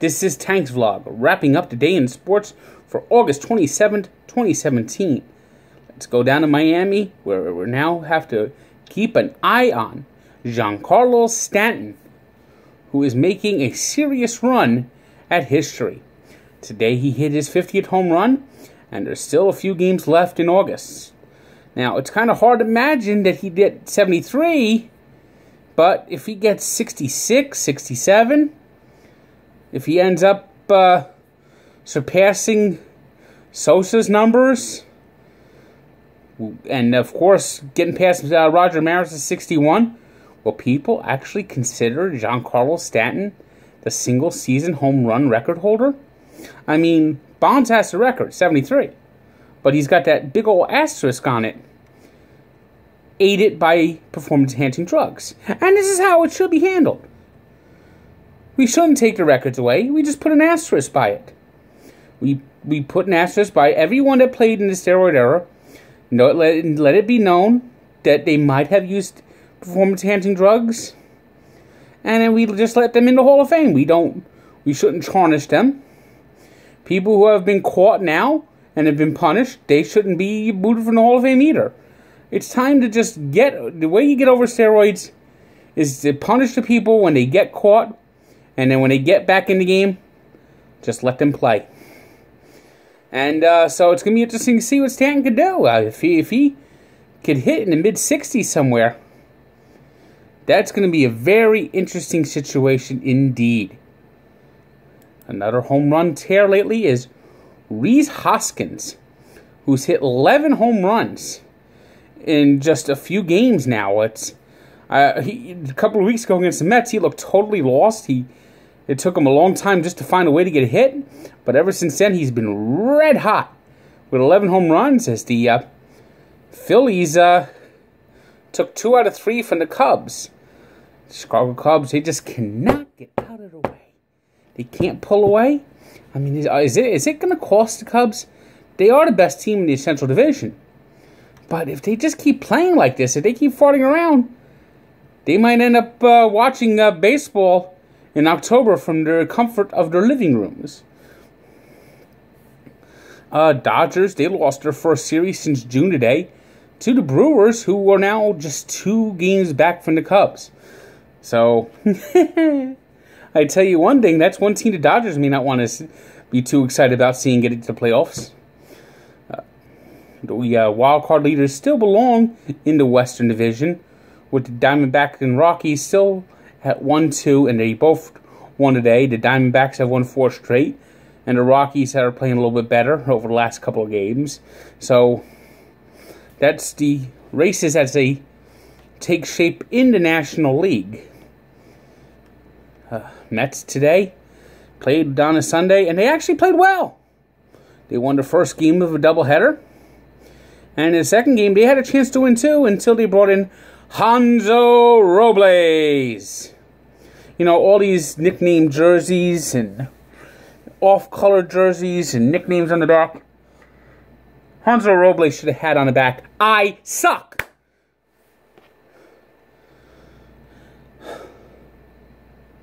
This is Tank's Vlog, wrapping up the day in sports for August 27th, 2017. Let's go down to Miami, where we now have to keep an eye on Giancarlo Stanton, who is making a serious run at history. Today he hit his 50th home run, and there's still a few games left in August. Now, it's kind of hard to imagine that he did 73, but if he gets 66, 67, if he ends up surpassing Sosa's numbers, and of course getting past Roger Maris' 61, will people actually consider Giancarlo Stanton the single-season home run record holder? I mean, Bonds has the record, 73, but he's got that big old asterisk on it, aided by performance-enhancing drugs. And this is how it should be handled. We shouldn't take the records away. We just put an asterisk by it. We put an asterisk by everyone that played in the steroid era. Let it be known that they might have used performance-enhancing drugs, and then we just let them in the Hall of Fame. We shouldn't tarnish them. People who have been caught now and have been punished, they shouldn't be booted from the Hall of Fame either. It's time to just the way you get over steroids is to punish the people when they get caught, and then when they get back in the game, just let them play. And so it's going to be interesting to see what Stanton could do. If he could hit in the mid-60s somewhere, that's going to be a very interesting situation indeed. Another home run tear lately is Rhys Hoskins, who's hit 11 home runs in just a few games now. A couple of weeks ago against the Mets, he looked totally lost. It took him a long time just to find a way to get a hit, but ever since then, he's been red hot with 11 home runs as the Phillies took 2 out of 3 from the Cubs. The Chicago Cubs, they just cannot get out of the way. They can't pull away. I mean, is it going to cost the Cubs? They are the best team in the Central Division. But if they just keep playing like this, if they keep farting around, they might end up watching baseball in October from the comfort of their living rooms. Dodgers, they lost their first series since June today to the Brewers, who are now just 2 games back from the Cubs. So, I tell you one thing, that's one team the Dodgers may not want to be too excited about seeing get into the playoffs. The wild card leaders still belong in the Western Division, with the Diamondbacks and Rockies still at 1-2, and they both won today. The Diamondbacks have won 4 straight, and the Rockies are playing a little bit better over the last couple of games. So that's the races as they take shape in the National League. Mets today played on a Sunday, and they actually played well. They won the first game of a doubleheader, and in the second game they had a chance to win too until they brought in Hansel Robles. You know, all these nickname jerseys and off-color jerseys and nicknames on the back. Hansel Robles should have had on the back, "I suck."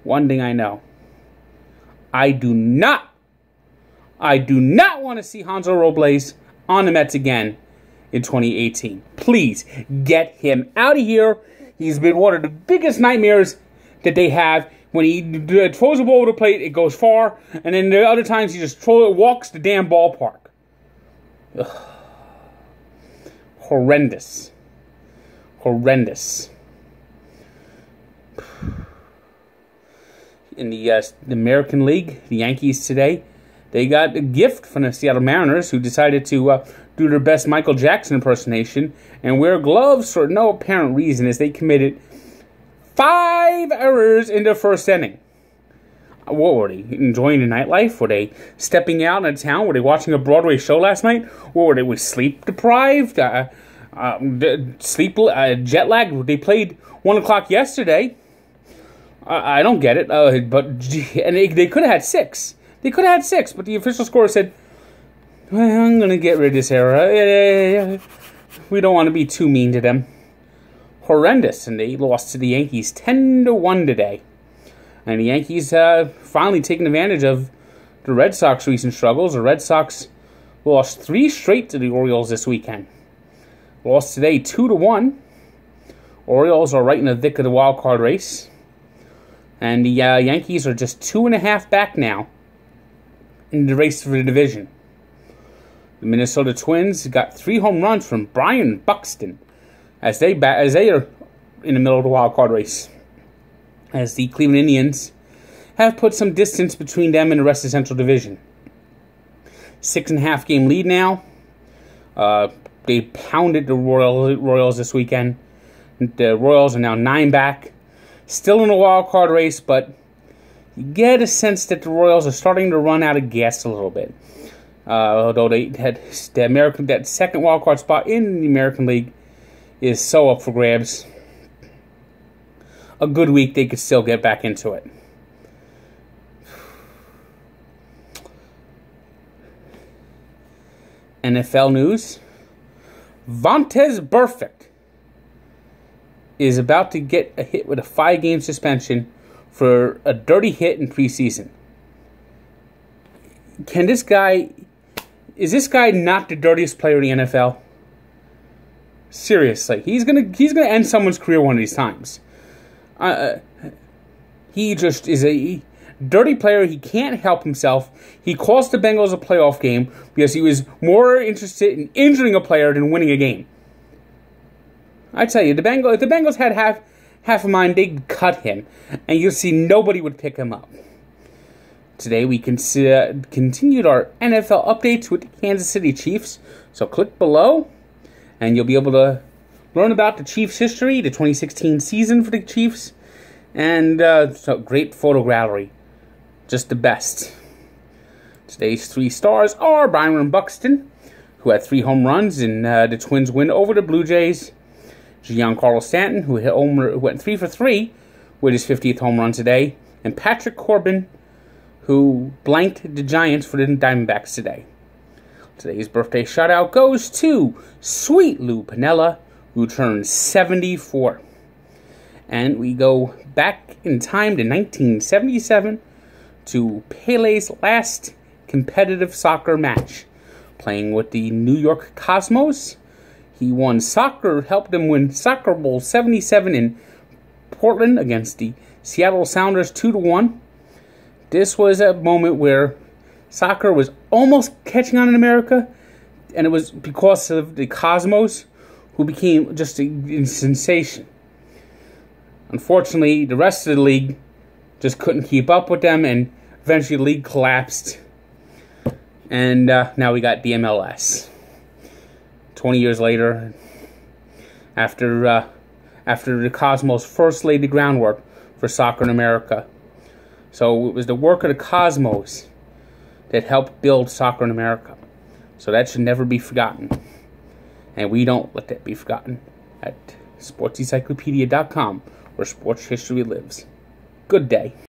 One thing I know. I do not want to see Hansel Robles on the Mets again in 2018. Please, get him out of here. He's been one of the biggest nightmares that they have. When he throws a ball over the plate, it goes far. And then the other times, he just walks the damn ballpark. Ugh. Horrendous. Horrendous. In the American League, the Yankees today, they got a gift from the Seattle Mariners, who decided to do their best Michael Jackson impersonation and wear gloves for no apparent reason, as they committed 5 errors in the first inning. What were they, enjoying the nightlife? Were they stepping out in town? Were they watching a Broadway show last night? Or were they sleep deprived? Jet lag? They played 1 o'clock yesterday. I don't get it, and they could have had 6. They could have had 6, but the official score said, well, I'm going to get rid of this error. We don't want to be too mean to them. Horrendous, and they lost to the Yankees 10-1 today. And the Yankees finally taking advantage of the Red Sox recent struggles. The Red Sox lost 3 straight to the Orioles this weekend. Lost today 2-1. Orioles are right in the thick of the wild card race. And the Yankees are just 2.5 back now in the race for the division. The Minnesota Twins got 3 home runs from Byron Buxton as they are in the middle of the wild card race. As the Cleveland Indians have put some distance between them and the rest of the Central Division. 6.5 game lead now. They pounded the Royals this weekend. The Royals are now 9 back. Still in the wild card race, but you get a sense that the Royals are starting to run out of gas a little bit. Although they had that second wild card spot in the American League is so up for grabs. A good week, they could still get back into it. NFL news. Vontaze Burfict is about to get a hit with a 5-game suspension for a dirty hit in preseason. Is this guy not the dirtiest player in the NFL? Seriously, he's gonna end someone's career one of these times. He just is a dirty player. He can't help himself. He cost the Bengals a playoff game because he was more interested in injuring a player than winning a game. I tell you, if the Bengals had half a mind, they'd cut him, and you'll see nobody would pick him up. Today we continued our NFL updates with the Kansas City Chiefs. So click below, and you'll be able to learn about the Chiefs' history, the 2016 season for the Chiefs, and so great photo gallery. Just the best. Today's 3 stars are Byron Buxton, who had 3 home runs in the Twins' win over the Blue Jays. Giancarlo Stanton, who went 3 for 3 with his 50th home run today. And Patrick Corbin, who blanked the Giants for the Diamondbacks today. Today's birthday shout-out goes to Sweet Lou Piniella, who turned 74. And we go back in time to 1977 to Pele's last competitive soccer match. Playing with the New York Cosmos. He helped them win Soccer Bowl 77 in Portland against the Seattle Sounders 2-1. This was a moment where soccer was almost catching on in America, and it was because of the Cosmos, who became just a sensation. Unfortunately, the rest of the league just couldn't keep up with them, and eventually the league collapsed. And now we got the MLS. 20 years later, after the Cosmos first laid the groundwork for soccer in America. So it was the work of the Cosmos that helped build soccer in America. So that should never be forgotten. And we don't let that be forgotten at sportsencyclopedia.com, where sports history lives. Good day.